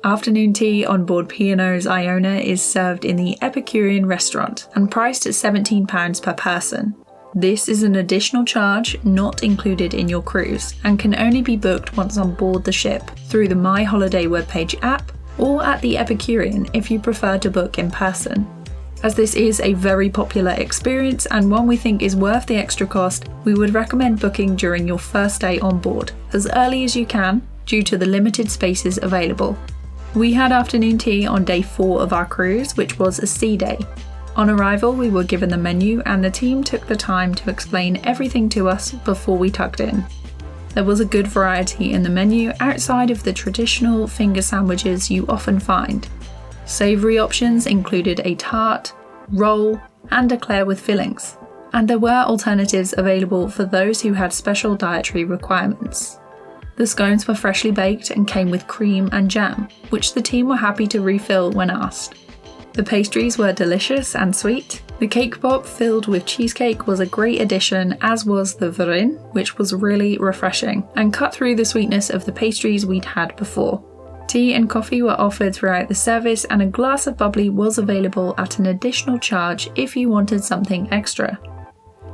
Afternoon tea on board P&O's IONA is served in the Epicurean restaurant and priced at £17 per person. This is an additional charge not included in your cruise and can only be booked once on board the ship through the My Holiday webpage app or at the Epicurean if you prefer to book in person. As this is a very popular experience and one we think is worth the extra cost, we would recommend booking during your first day on board, as early as you can, due to the limited spaces available. We had afternoon tea on day 4 of our cruise, which was a sea day. On arrival, we were given the menu and the team took the time to explain everything to us before we tucked in. There was a good variety in the menu outside of the traditional finger sandwiches you often find. Savoury options included a tart, roll, and eclair with fillings, and there were alternatives available for those who had special dietary requirements. The scones were freshly baked and came with cream and jam, which the team were happy to refill when asked. The pastries were delicious and sweet. The cake pop filled with cheesecake was a great addition, as was the vryn, which was really refreshing and cut through the sweetness of the pastries we'd had before. Tea and coffee were offered throughout the service, and a glass of bubbly was available at an additional charge if you wanted something extra.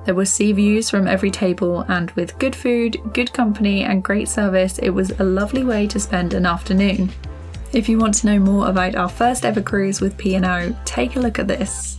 There were sea views from every table, and with good food, good company and great service, it was a lovely way to spend an afternoon. If you want to know more about our first ever cruise with P&O, take a look at this.